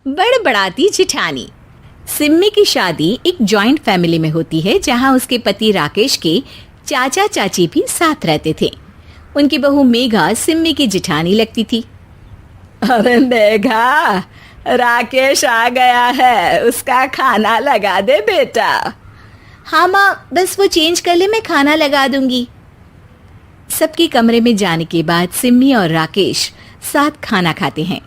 बड़बड़ाती जिठानी। सिम्मी की शादी एक जॉइंट फैमिली में होती है जहां उसके पति राकेश के चाचा चाची भी साथ रहते थे। उनकी बहू मेघा सिम्मी की जिठानी लगती थी। अरे मेघा, राकेश आ गया है, उसका खाना लगा दे बेटा। हाँ माँ, बस वो चेंज कर ले, मैं खाना लगा दूंगी। सबके कमरे में जाने के बाद सिम्मी और राकेश साथ खाना खाते हैं,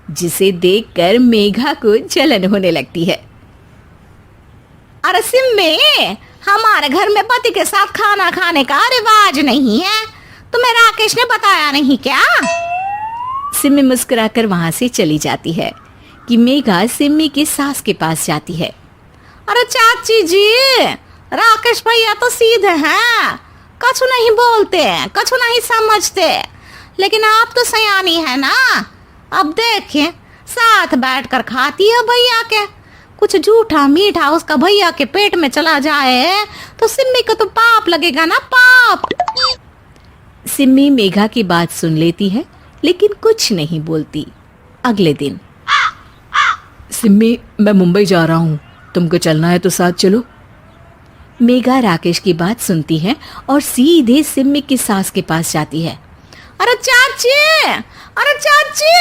जिसे देखकर मेघा को जलन होने लगती है। अरे सिम्मी, हमारे घर में पति के साथ खाना खाने का रिवाज नहीं है, तुम्हें राकेश ने बताया नहीं क्या? सिम्मी मुस्कुराकर वहां से चली जाती है कि मेघा सिम्मी की सास के पास जाती है। अरे चाची जी, राकेश भैया तो सीधे हैं, कछु नहीं बोलते, कछु नहीं समझते, लेकिन आप तो सयानी है ना। अब देखिए, साथ बैठकर खाती है भैया के, कुछ झूठा मीठा उसका भैया के पेट में चला जाए तो सिम्मी को तो पाप लगेगा ना, पाप। सिम्मी मेघा की बात सुन लेती है लेकिन कुछ नहीं बोलती। अगले दिन, सिम्मी, मैं मुंबई जा रहा हूँ, तुमको चलना है तो साथ चलो। मेघा राकेश की बात सुनती है और सीधे सिम्मी की सास के पास जाती है। अरे चाची, अरे चाची।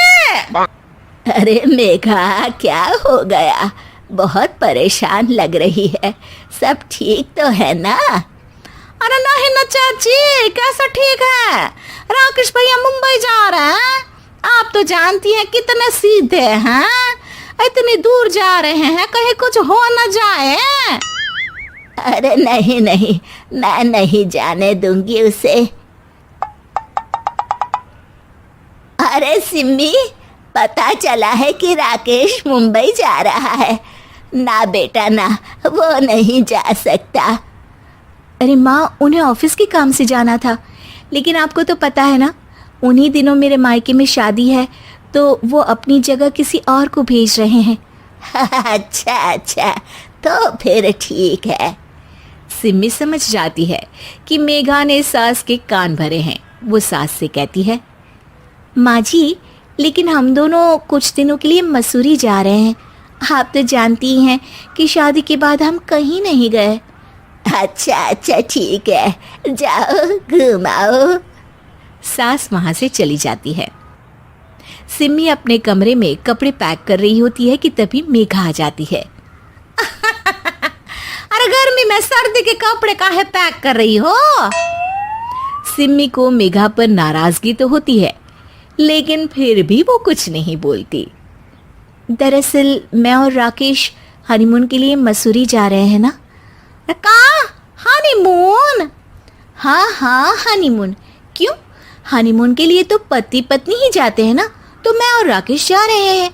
अरे मेघा, क्या हो गया? बहुत परेशान लग रही है, सब ठीक तो है ना? अरे नहीं ना चाची, कैसा ठीक है? राकेश भैया मुंबई जा रहे हैं, आप तो जानती हैं कितने सीधे हैं, इतनी दूर जा रहे हैं, कहीं कुछ हो न जाए। अरे नहीं नहीं, मैं नहीं जाने दूंगी उसे। अरे सिम्मी, पता चला है कि राकेश मुंबई जा रहा है। ना बेटा ना, वो नहीं जा सकता। अरे माँ, उन्हें ऑफिस के काम से जाना था, लेकिन आपको तो पता है ना, उन्हीं दिनों मेरे मायके में शादी है, तो वो अपनी जगह किसी और को भेज रहे हैं। अच्छा अच्छा, तो फिर ठीक है। सिम्मी समझ जाती है कि मेघा ने सास के कान भरे हैं। वो सास से कहती है, माँ जी, लेकिन हम दोनों कुछ दिनों के लिए मसूरी जा रहे हैं। आप तो जानती हैं कि शादी के बाद हम कहीं नहीं गए। अच्छा अच्छा, ठीक है, जाओ घुमाओ। सास वहां से चली जाती है। सिम्मी अपने कमरे में कपड़े पैक कर रही होती है कि तभी मेघा आ जाती है। अरे गर्मी में सर्दी के कपड़े काहे पैक कर रही हो? सिम्मी को मेघा पर नाराजगी तो होती है, लेकिन फिर भी वो कुछ नहीं बोलती। दरअसल मैं और राकेश हनीमून के लिए मसूरी जा रहे हैं ना। का हनीमून? हाँ हाँ, हनीमून। क्यों? हनीमून के लिए तो पति पत्नी ही जाते हैं ना, तो मैं और राकेश जा रहे हैं।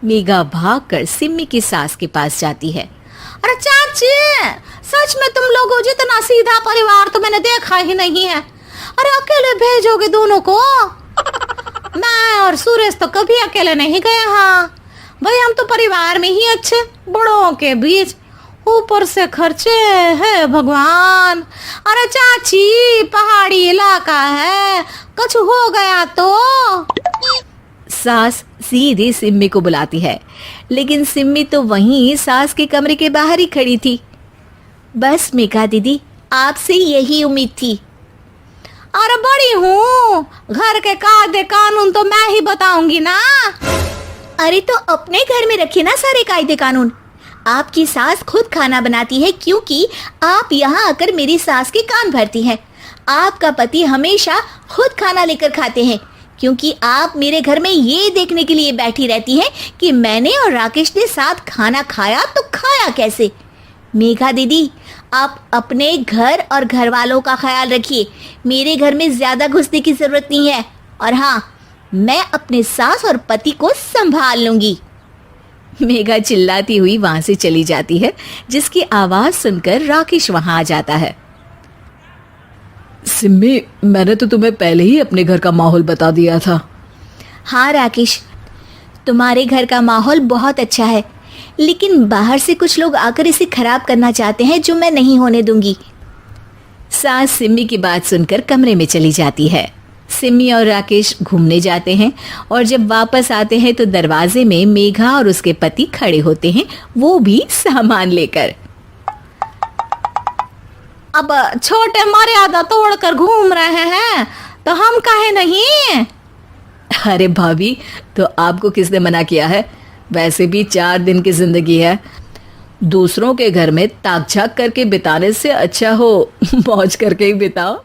मेघा भागकर सिम्मी की सास के पास जाती है। अरे चाची, सच में तुम लोगों जितना सीधा परिवार तो मैंने देखा ही नहीं है। अरे अकेले भेजोगे दोनों को? मैं और सुरेश तो कभी अकेले नहीं गए। हाँ भाई, हम तो परिवार में ही अच्छे, बड़ों के बीच, ऊपर से खर्चे है भगवान। अरे चाची, पहाड़ी इलाका है, कुछ हो गया तो? सास सीधी सिम्मी को बुलाती है, लेकिन सिम्मी तो वहीं सास के कमरे के बाहर ही खड़ी थी। बस मेघा दीदी, आपसे यही उम्मीद थी। अरे बड़ी हूँ, घर के कायदे कानून तो मैं ही बताऊंगी ना। अरे तो अपने घर में रखिए ना सारे कायदे कानून। आपकी सास खुद खाना बनाती है, क्योंकि आप यहाँ आकर मेरी सास के कान भरती हैं। आपका पति हमेशा खुद खाना लेकर खाते हैं, क्योंकि आप मेरे घर में ये देखने के लिए बैठी रहती हैं कि मैंने और राकेश ने साथ खाना खाया तो खाया कैसे। मेघा दीदी, आप अपने घर और घर वालों का ख्याल रखिए। मेरे घर में ज्यादा घुसने की जरूरत नहीं है, और हाँ, मैं अपने सास और पति को संभाल लूंगी। मेघा चिल्लाती हुई वहां से चली जाती है, जिसकी आवाज सुनकर राकेश वहां आ जाता है। सिम्मी, मैंने तो तुम्हें पहले ही अपने घर का माहौल बता दिया था। हाँ राकेश, तुम्हारे घर का माहौल बहुत अच्छा है, लेकिन बाहर से कुछ लोग आकर इसे खराब करना चाहते हैं, जो मैं नहीं होने दूंगी। सास सिम्मी की बात सुनकर कमरे में चली जाती है। सिमी और राकेश घूमने जाते हैं और जब वापस आते हैं तो दरवाजे में मेघा और उसके पति खड़े होते हैं, वो भी सामान लेकर। अब छोटे मर्यादा तोड़कर घूम रहे हैं तो हम काहे नहीं। अरे भाभी, तो आपको किसने मना किया है? वैसे भी 4 दिन की जिंदगी है, दूसरों के घर में ताक झाक करके बिताने से अच्छा हो मौज करके ही बिताओ।